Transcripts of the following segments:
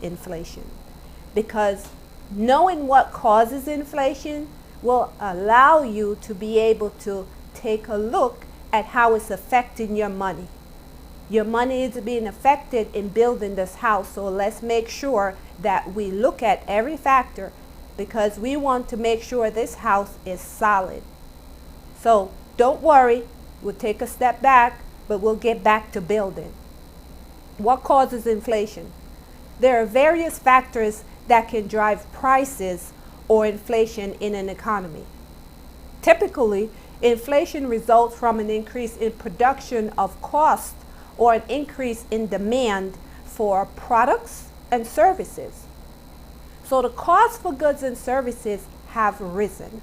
inflation, because knowing what causes inflation will allow you to be able to take a look at how it's affecting your money. Your money is being affected in building this house, so let's make sure that we look at every factor, because we want to make sure this house is solid. So don't worry, we'll take a step back, but we'll get back to building. What causes inflation? There are various factors that can drive prices or inflation in an economy. Typically, inflation results from an increase in production of cost or an increase in demand for products and services. So the cost for goods and services have risen.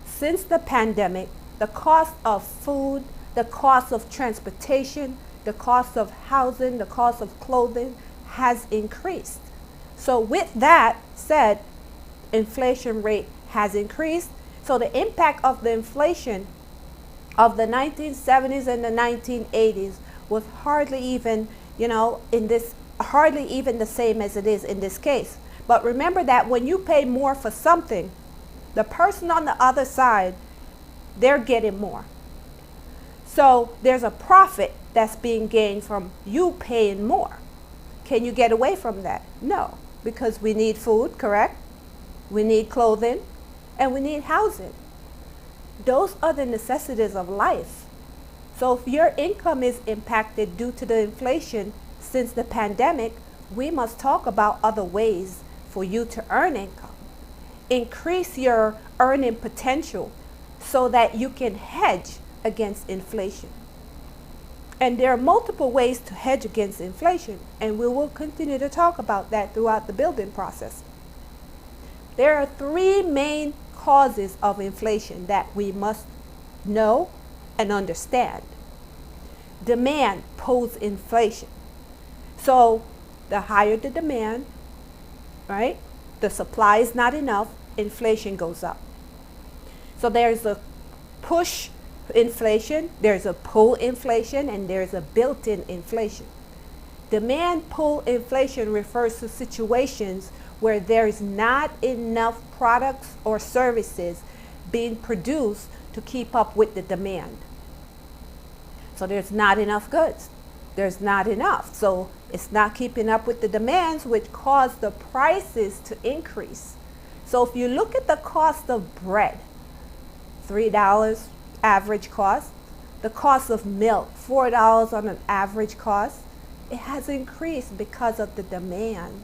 Since the pandemic, the cost of food, the cost of transportation, the cost of housing, the cost of clothing has increased. So with that said, inflation rate has increased. So the impact of the inflation of the 1970s and the 1980s was hardly even, hardly even the same as it is in this case. But remember that when you pay more for something, the person on the other side, they're getting more. So there's a profit that's being gained from you paying more. Can you get away from that? No, because we need food, correct? We need clothing, and we need housing. Those are the necessities of life. So if your income is impacted due to the inflation since the pandemic, we must talk about other ways for you to earn income. Increase your earning potential so that you can hedge against inflation. And there are multiple ways to hedge against inflation, and we will continue to talk about that throughout the building process. There are three main causes of inflation that we must know and understand. Demand pulls inflation. So the higher the demand, right? The supply is not enough, inflation goes up. So there's a push inflation, there's a pull inflation, and there's a built-in inflation. Demand pull inflation refers to situations where there is not enough products or services being produced to keep up with the demand. So there's not enough goods. There's not enough. So it's not keeping up with the demands, which cause the prices to increase. So if you look at the cost of bread, $3 average cost, the cost of milk, $4 on an average cost, it has increased because of the demand.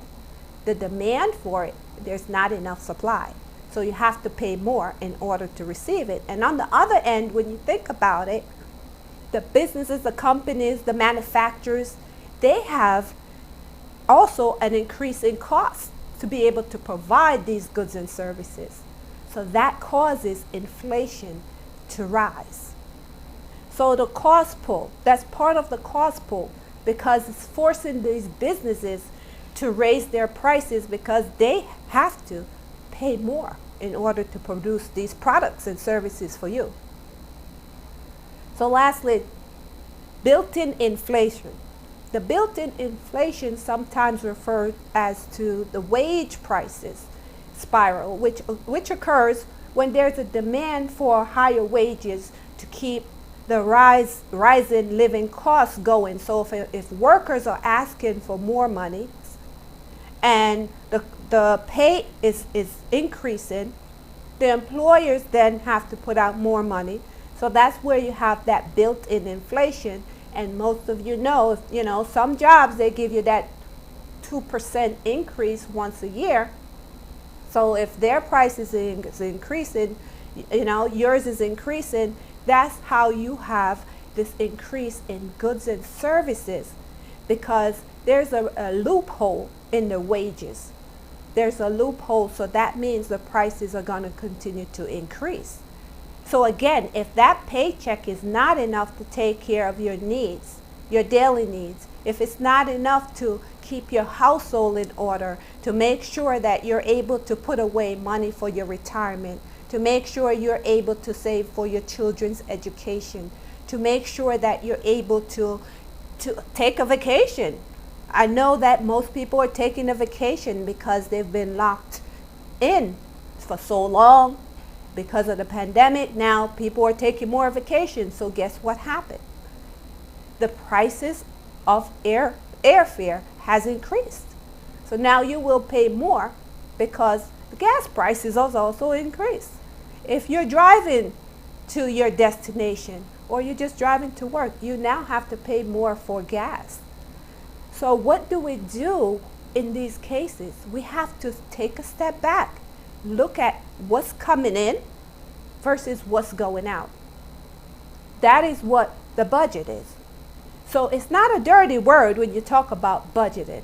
The demand for it, there's not enough supply. So you have to pay more in order to receive it. And on the other end, when you think about it, the businesses, the companies, the manufacturers, they have also an increase in cost to be able to provide these goods and services. So that causes inflation to rise. So the cost pull, that's part of the cost pull, because it's forcing these businesses to raise their prices because they have to pay more in order to produce these products and services for you. So lastly, built-in inflation. The built-in inflation sometimes referred as to the wage prices spiral, which occurs when there's a demand for higher wages to keep the rising living costs going. So if workers are asking for more money and the pay is increasing, the employers then have to put out more money. So that's where you have that built-in inflation. And most of you know, some jobs, they give you that 2% increase once a year. So if their price is increasing, yours is increasing, that's how you have this increase in goods and services, because there's a loophole in the wages. There's a loophole, so that means the prices are going to continue to increase. So again, if that paycheck is not enough to take care of your needs, your daily needs, if it's not enough to keep your household in order, to make sure that you're able to put away money for your retirement, to make sure you're able to save for your children's education, to make sure that you're able to take a vacation, I know that most people are taking a vacation because they've been locked in for so long because of the pandemic. Now people are taking more vacations. So guess what happened? The prices of airfare has increased. So now you will pay more because the gas prices has also increased. If you're driving to your destination or you're just driving to work, you now have to pay more for gas. So what do we do in these cases? We have to take a step back, look at what's coming in versus what's going out. That is what the budget is. So it's not a dirty word when you talk about budgeting.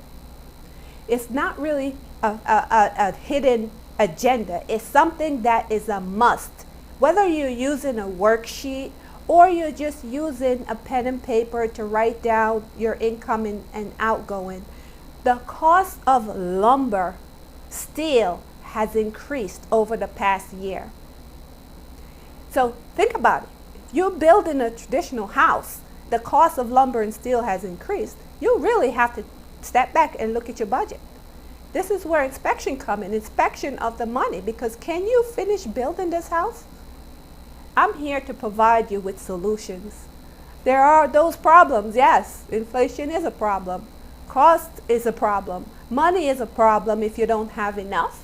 It's not really a hidden agenda. It's something that is a must. Whether you're using a worksheet or you're just using a pen and paper to write down your income and outgoing, the cost of lumber, steel has increased over the past year. So think about it. If you're building a traditional house, the cost of lumber and steel has increased. You really have to step back and look at your budget. This is where inspection comes in, inspection of the money, because can you finish building this house? I'm here to provide you with solutions. There are those problems, yes. Inflation is a problem. Cost is a problem. Money is a problem if you don't have enough.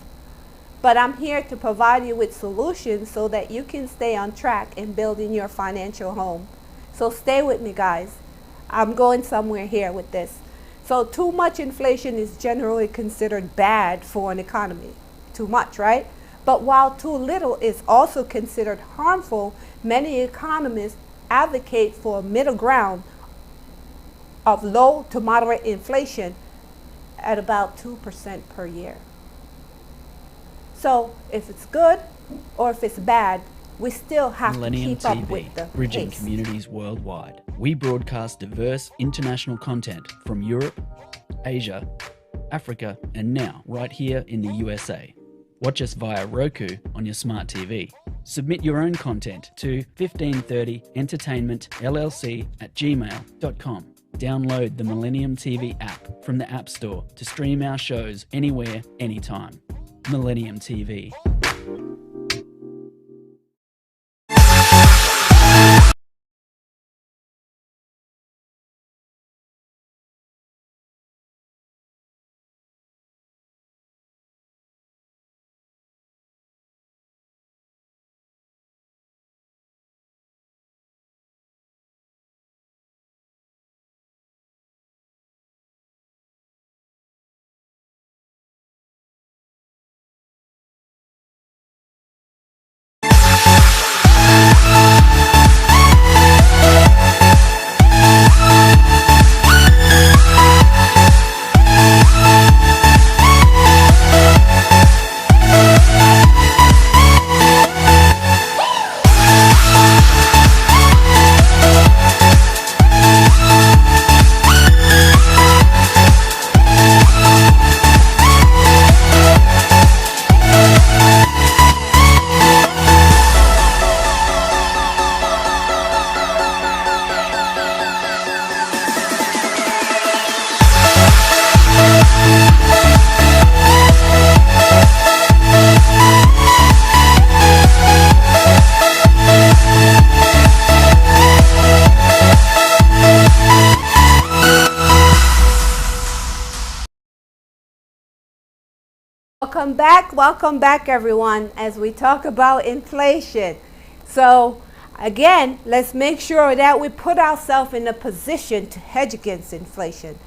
But I'm here to provide you with solutions so that you can stay on track in building your financial home. So stay with me, guys. I'm going somewhere here with this. So too much inflation is generally considered bad for an economy. Too much, right? But while too little is also considered harmful, many economists advocate for a middle ground of low to moderate inflation at about 2% per year. So if it's good or if it's bad, we still have Millennium to keep TV, up with the bridging pace. communities worldwide. We broadcast diverse international content from Europe, Asia, Africa, and now right here in the USA. Watch us via Roku on your smart TV. Submit your own content to 1530entertainmentllc@gmail.com. Download the Millennium TV app from the App Store to stream our shows anywhere, anytime. Millennium TV. Welcome back everyone, as we talk about inflation. So again, let's make sure that we put ourselves in a position to hedge against inflation,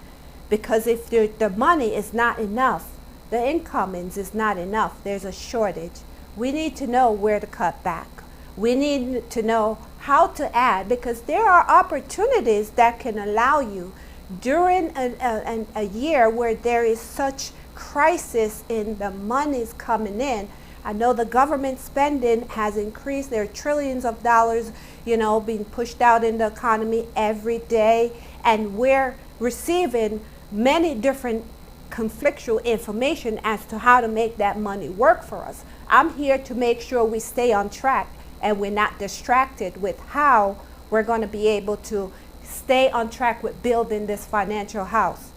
because if the money is not enough, the income is not enough, there's a shortage. We need to know where to cut back. We need to know how to add, because there are opportunities that can allow you during a year where there is such crisis in the monies coming in. I know the government spending has increased. There are trillions of dollars, being pushed out in the economy every day, and we're receiving many different conflictual information as to how to make that money work for us. I'm here to make sure we stay on track and we're not distracted with how we're going to be able to stay on track with building this financial house.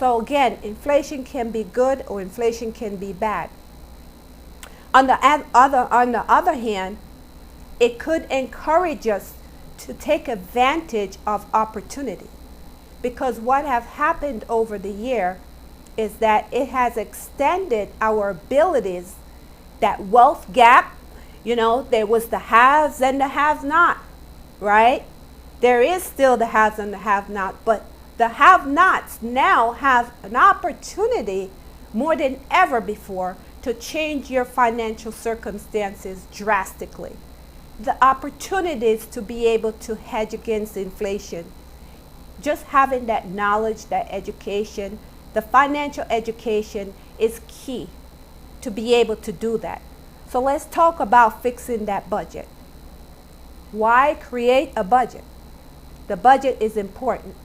So again, inflation can be good or inflation can be bad. On the other hand, it could encourage us to take advantage of opportunity, because what have happened over the year is that it has extended our abilities. That wealth gap, there was the haves and the have-not, right? There is still the haves and the have-not, but the have-nots now have an opportunity more than ever before to change your financial circumstances drastically. The opportunities to be able to hedge against inflation. Just having that knowledge, that education, the financial education is key to be able to do that. So let's talk about fixing that budget. Why create a budget? The budget is important.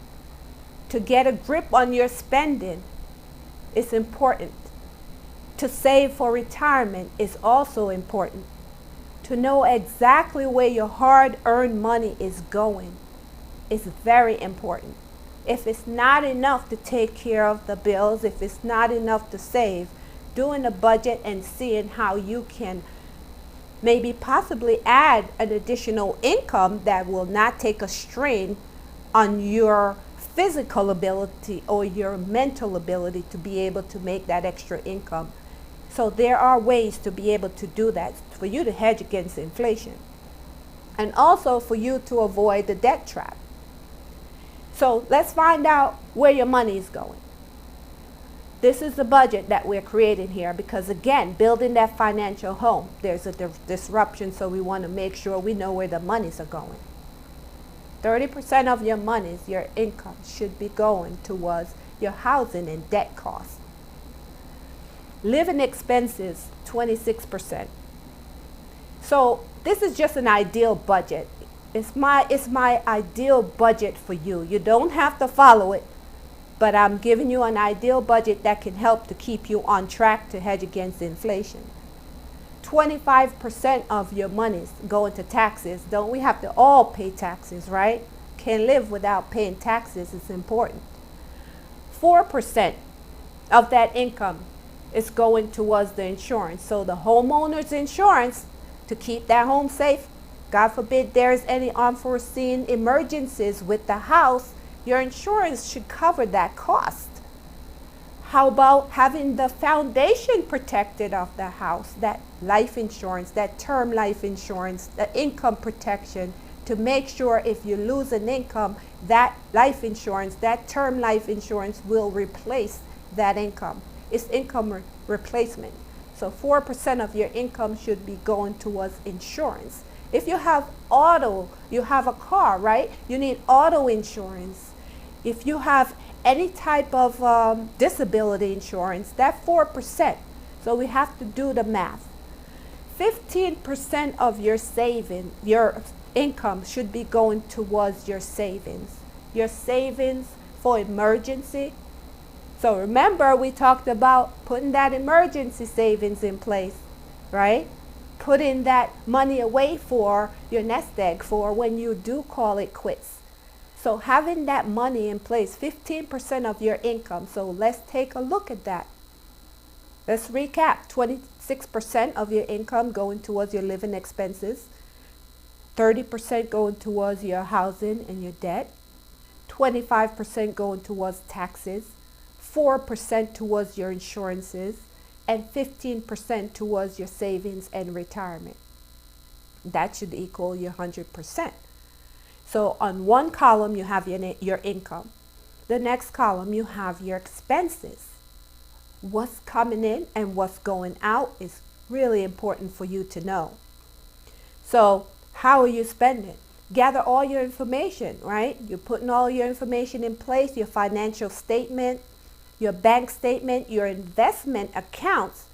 To get a grip on your spending is important. To save for retirement is also important. To know exactly where your hard-earned money is going is very important. If it's not enough to take care of the bills, if it's not enough to save, doing a budget and seeing how you can maybe possibly add an additional income that will not take a strain on your physical ability or your mental ability to be able to make that extra income. So there are ways to be able to do that for you to hedge against inflation, and also for you to avoid the debt trap. So let's find out where your money is going. This is the budget that we're creating here, because again, building that financial home, there's a disruption, so we want to make sure we know where the monies are going. 30% of your monies, your income, should be going towards your housing and debt costs. Living expenses, 26%. So this is just an ideal budget. It's my ideal budget for you. You don't have to follow it, but I'm giving you an ideal budget that can help to keep you on track to hedge against inflation. 25% of your monies go into taxes. Don't we have to all pay taxes, right? Can't live without paying taxes. It's important. 4% of that income is going towards the insurance. So the homeowner's insurance to keep that home safe. God forbid there's any unforeseen emergencies with the house, your insurance should cover that cost. How about having the foundation protected of the house, that life insurance, that term life insurance, the income protection, to make sure if you lose an income, that life insurance, that term life insurance will replace that income. It's income replacement. So 4% of your income should be going towards insurance. If you have you have a car, right? You need auto insurance. If you have any type of disability insurance, that's 4%. So we have to do the math. 15% of your your income should be going towards your savings. Your savings for emergency. So remember, we talked about putting that emergency savings in place, right? Putting that money away for your nest egg for when you do call it quits. So having that money in place, 15% of your income. So let's take a look at that. Let's recap. 26% of your income going towards your living expenses. 30% going towards your housing and your debt. 25% going towards taxes. 4% towards your insurances. And 15% towards your savings and retirement. That should equal your 100%. So on one column, you have your income. The next column, you have your expenses. What's coming in and what's going out is really important for you to know. So how are you spending? Gather all your information, right? You're putting all your information in place, your financial statement, your bank statement, your investment accounts.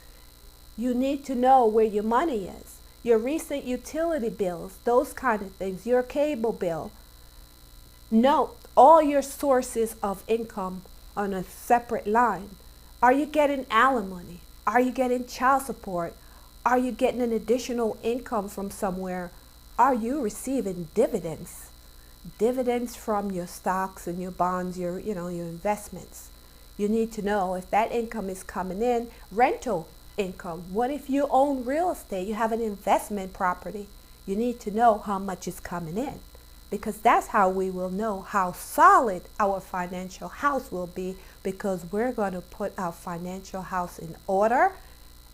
You need to know where your money is. Your recent utility bills, those kind of things, your cable bill. Note all your sources of income on a separate line. Are you getting alimony? Are you getting child support? Are you getting an additional income from somewhere? Are you receiving dividends? Dividends from your stocks and your bonds, your investments. You need to know if that income is coming in, rental income. What if you own real estate? You have an investment property. You need to know how much is coming in, because that's how we will know how solid our financial house will be, because we're going to put our financial house in order,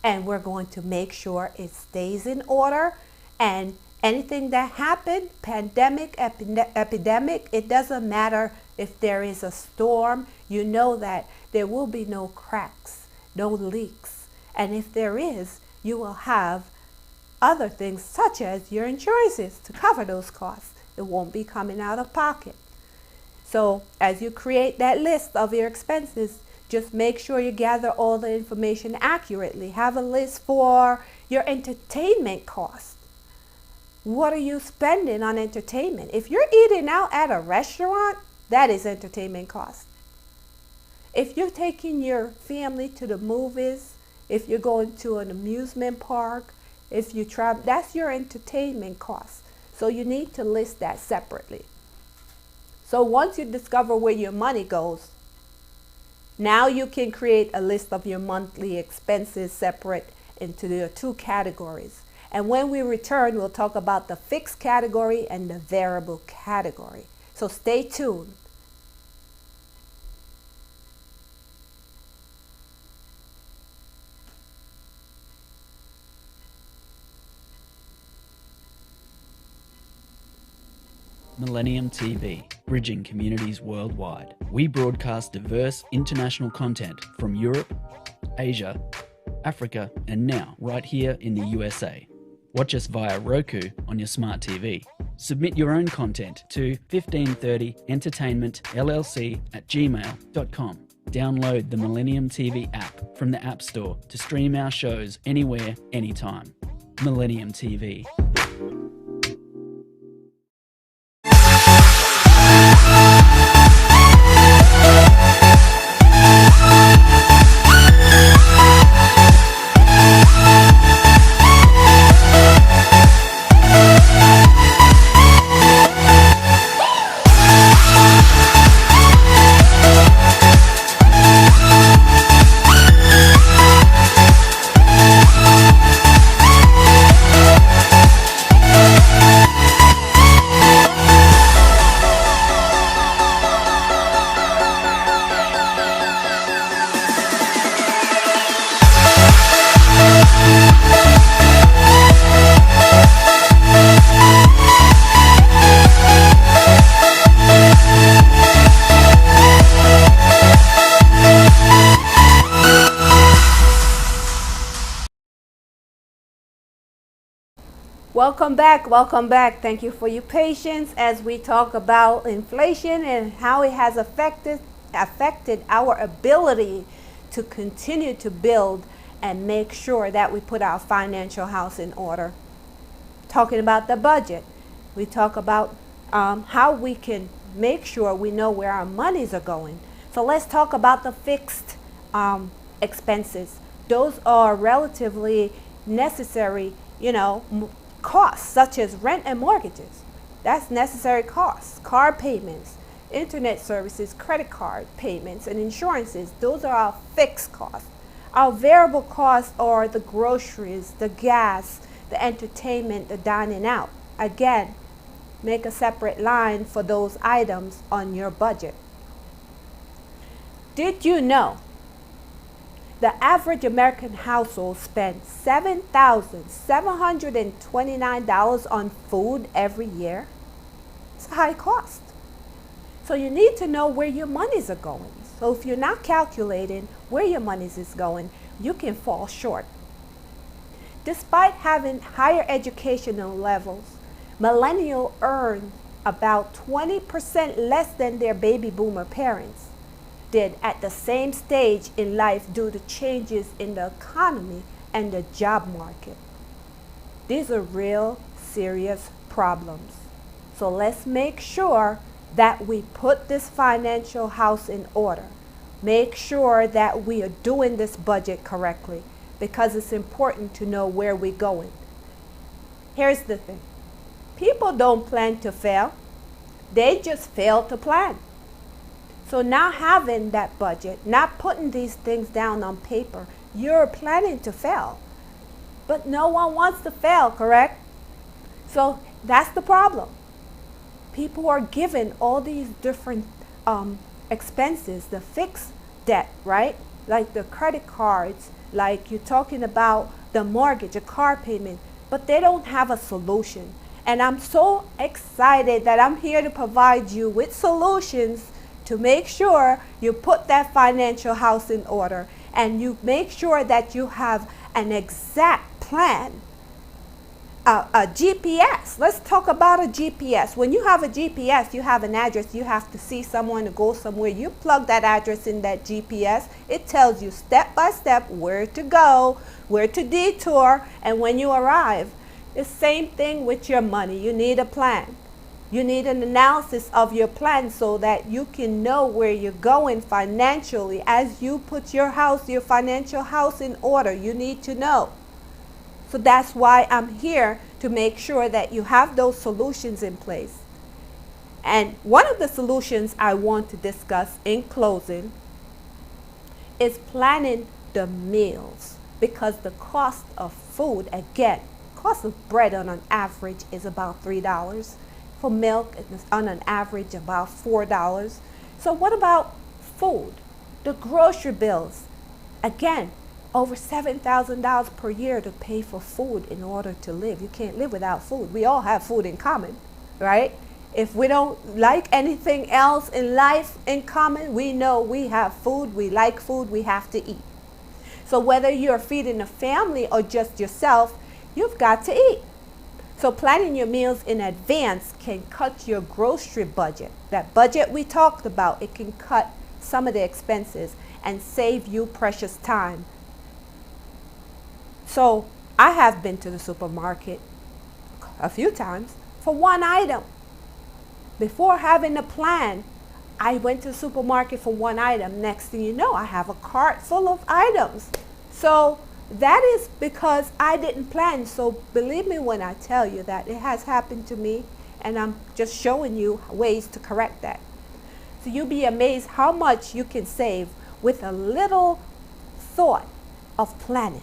and we're going to make sure it stays in order. And anything that happened, pandemic, epidemic, it doesn't matter if there is a storm, you know that there will be no cracks, no leaks. And if there is, you will have other things such as your insurances to cover those costs. It won't be coming out of pocket. So as you create that list of your expenses, just make sure you gather all the information accurately. Have a list for your entertainment costs. What are you spending on entertainment? If you're eating out at a restaurant, that is entertainment cost. If you're taking your family to the movies, if you're going to an amusement park, if you travel, that's your entertainment cost. So you need to list that separately. So once you discover where your money goes, now you can create a list of your monthly expenses separate into the two categories. And when we return, we'll talk about the fixed category and the variable category. So stay tuned. Millennium TV, bridging communities worldwide. We broadcast diverse international content from Europe, Asia, Africa, and now right here in the USA. Watch us via Roku on your smart TV. Submit your own content to 1530entertainmentllc@gmail.com. Download the Millennium TV app from the App Store to stream our shows anywhere, anytime. Millennium TV. Welcome back. Thank you for your patience as we talk about inflation and how it has affected our ability to continue to build and make sure that we put our financial house in order. Talking about the budget, we talk about how we can make sure we know where our monies are going. So let's talk about the fixed expenses. Those are relatively necessary, costs such as rent and mortgages. That's necessary costs. Car payments, internet services, credit card payments, and insurances. Those are our fixed costs. Our variable costs are the groceries, the gas, the entertainment, the dining out. Again, make a separate line for those items on your budget. Did you know the average American household spends $7,729 on food every year? It's a high cost. So you need to know where your monies are going. So if you're not calculating where your monies is going, you can fall short. Despite having higher educational levels, millennials earn about 20% less than their baby boomer parents did at the same stage in life due to changes in the economy and the job market. These are real serious problems. So let's make sure that we put this financial house in order. Make sure that we are doing this budget correctly, because it's important to know where we're going. Here's the thing. People don't plan to fail. They just fail to plan. So now having that budget, not putting these things down on paper, you're planning to fail. But no one wants to fail, correct? So that's the problem. People are given all these different expenses, the fixed debt, right? Like the credit cards, like you're talking about the mortgage, a car payment, but they don't have a solution. And I'm so excited that I'm here to provide you with solutions to make sure you put that financial house in order and you make sure that you have an exact plan. A GPS. Let's talk about a GPS. When you have a GPS, you have an address. You have to see someone to go somewhere. You plug that address in that GPS. It tells you step by step where to go, where to detour, and when you arrive. The same thing with your money. You need a plan. You need an analysis of your plan so that you can know where you're going financially. As you put your house, your financial house in order, you need to know. So that's why I'm here to make sure that you have those solutions in place. And one of the solutions I want to discuss in closing is planning the meals, because the cost of food, again, cost of bread on an average is about $3. For milk, it's on an average about $4. So what about food? The grocery bills, again, over $7,000 per year to pay for food in order to live. You can't live without food. We all have food in common, right? If we don't like anything else in life in common, we know we have food, we like food, we have to eat. So whether you're feeding a family or just yourself, you've got to eat. So planning your meals in advance can cut your grocery budget. That budget we talked about, it can cut some of the expenses and save you precious time. So I have been to the supermarket a few times for one item. Before having a plan, I went to the supermarket for one item. Next thing you know, I have a cart full of items. So that is because I didn't plan. So believe me when I tell you that it has happened to me, and I'm just showing you ways to correct that. So you'll be amazed how much you can save with a little thought of planning.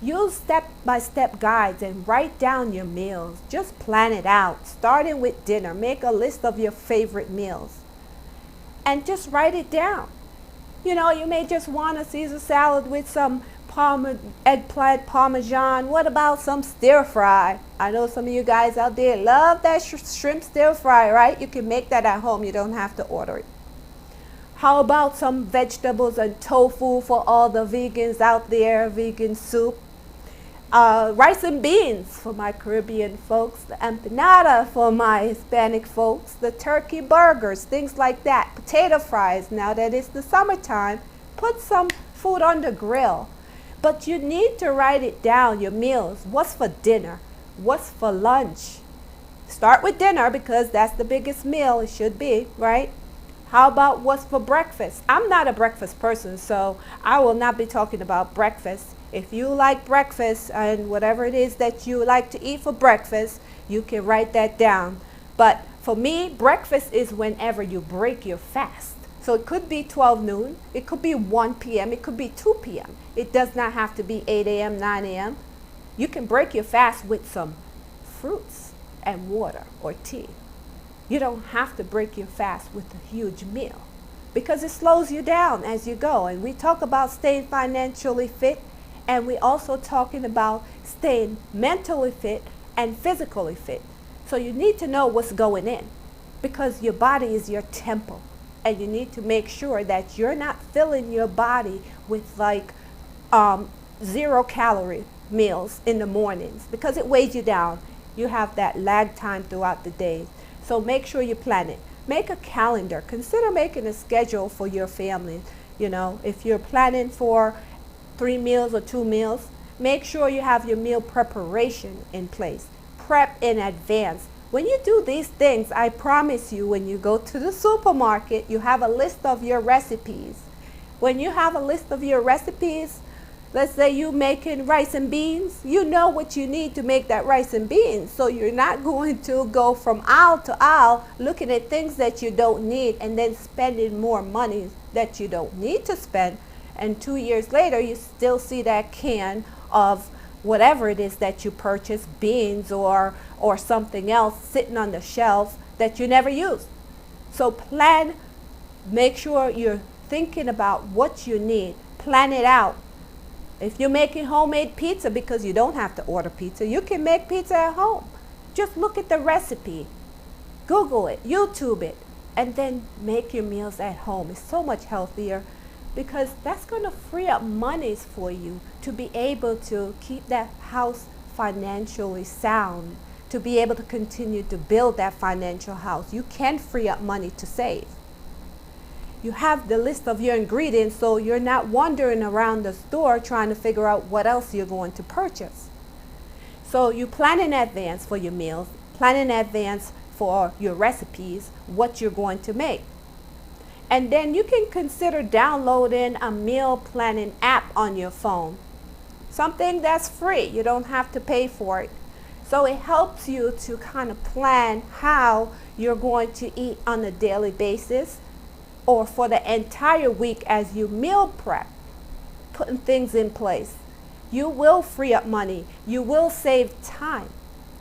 Use step-by-step guides and write down your meals. Just plan it out, starting with dinner. Make a list of your favorite meals and just write it down. You know, you may just want a Caesar salad with some eggplant parmesan. What about some stir fry? I know some of you guys out there love that shrimp stir fry, right? You can make that at home. You don't have to order it. How about some vegetables and tofu for all the vegans out there, vegan soup? Rice and beans for my Caribbean folks, the empanada for my Hispanic folks, the turkey burgers, things like that. Potato fries, now that it's the summertime, put some food on the grill. But you need to write it down, your meals. What's for dinner? What's for lunch? Start with dinner because that's the biggest meal, it should be, right? How about what's for breakfast? I'm not a breakfast person, so I will not be talking about breakfast. If you like breakfast and whatever it is that you like to eat for breakfast, you can write that down. But for me, breakfast is whenever you break your fast. So it could be 12 noon, it could be 1 p.m., it could be 2 p.m. It does not have to be 8 a.m., 9 a.m. You can break your fast with some fruits and water or tea. You don't have to break your fast with a huge meal because it slows you down as you go. And we talk about staying financially fit, and we also talking about staying mentally fit and physically fit. So you need to know what's going in because your body is your temple, and you need to make sure that you're not filling your body with like 0 calorie meals in the mornings because it weighs you down. You have that lag time throughout the day. So make sure you plan it. Make a calendar. Consider making a schedule for your family. You know, if you're planning for 3 meals or 2 meals, make sure you have your meal preparation in place. Prep in advance. When you do these things, I promise you, when you go to the supermarket, you have a list of your recipes. When you have a list of your recipes, Let's say you're making rice and beans. You know what you need to make that rice and beans. So you're not going to go from aisle to aisle looking at things that you don't need and then spending more money that you don't need to spend. And 2 years later, you still see that can of whatever it is that you purchased, beans or something else sitting on the shelf that you never used. So plan, make sure you're thinking about what you need. Plan it out. If you're making homemade pizza, because you don't have to order pizza, you can make pizza at home. Just look at the recipe, Google it, YouTube it, and then make your meals at home. It's so much healthier because that's going to free up monies for you to be able to keep that house financially sound, to be able to continue to build that financial house. You can free up money to save. You have the list of your ingredients, so you're not wandering around the store trying to figure out what else you're going to purchase. So you plan in advance for your meals, plan in advance for your recipes, what you're going to make. And then you can consider downloading a meal planning app on your phone. Something that's free. You don't have to pay for it. So it helps you to kind of plan how you're going to eat on a daily basis or for the entire week as you meal prep, putting things in place. You will free up money. You will save time.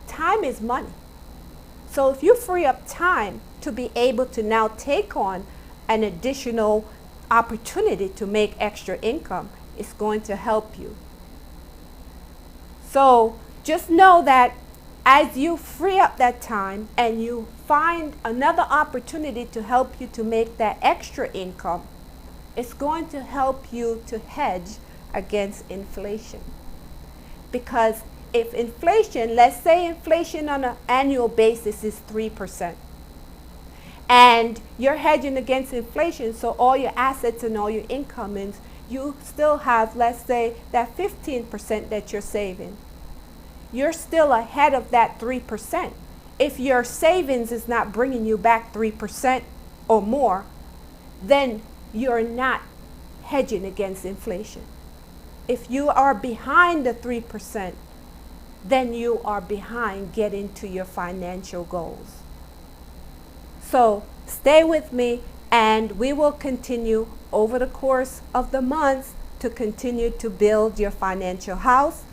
Time is money. So if you free up time to be able to now take on an additional opportunity to make extra income, it's going to help you. So just know that as you free up that time and you find another opportunity to help you to make that extra income, it's going to help you to hedge against inflation. Because if inflation, let's say inflation on an annual basis is 3%, and you're hedging against inflation, so all your assets and all your income is, you still have, let's say, that 15% that you're saving. You're still ahead of that 3%. If your savings is not bringing you back 3% or more, then you're not hedging against inflation. If you are behind the 3%, then you are behind getting to your financial goals. So stay with me, and we will continue over the course of the months to continue to build your financial house,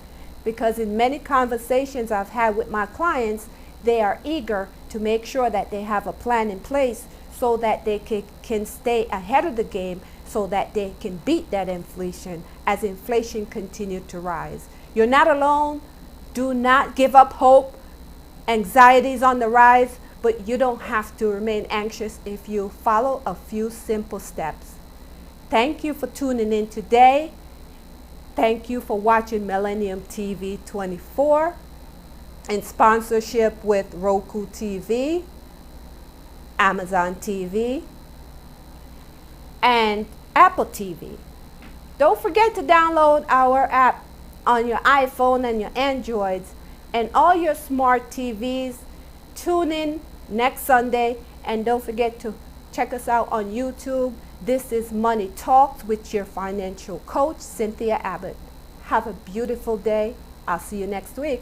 because in many conversations I've had with my clients, they are eager to make sure that they have a plan in place so that they can stay ahead of the game, so that they can beat that inflation as inflation continues to rise. You're not alone. Do not give up hope. Anxiety is on the rise, but you don't have to remain anxious if you follow a few simple steps. Thank you for tuning in today. Thank you for watching Millennium TV 24 in sponsorship with Roku TV, Amazon TV, and Apple TV. Don't forget to download our app on your iPhone and your Androids and all your smart TVs. Tune in next Sunday, and don't forget to check us out on YouTube. This is Money Talks with your financial coach, Cynthia Abbott. Have a beautiful day. I'll see you next week.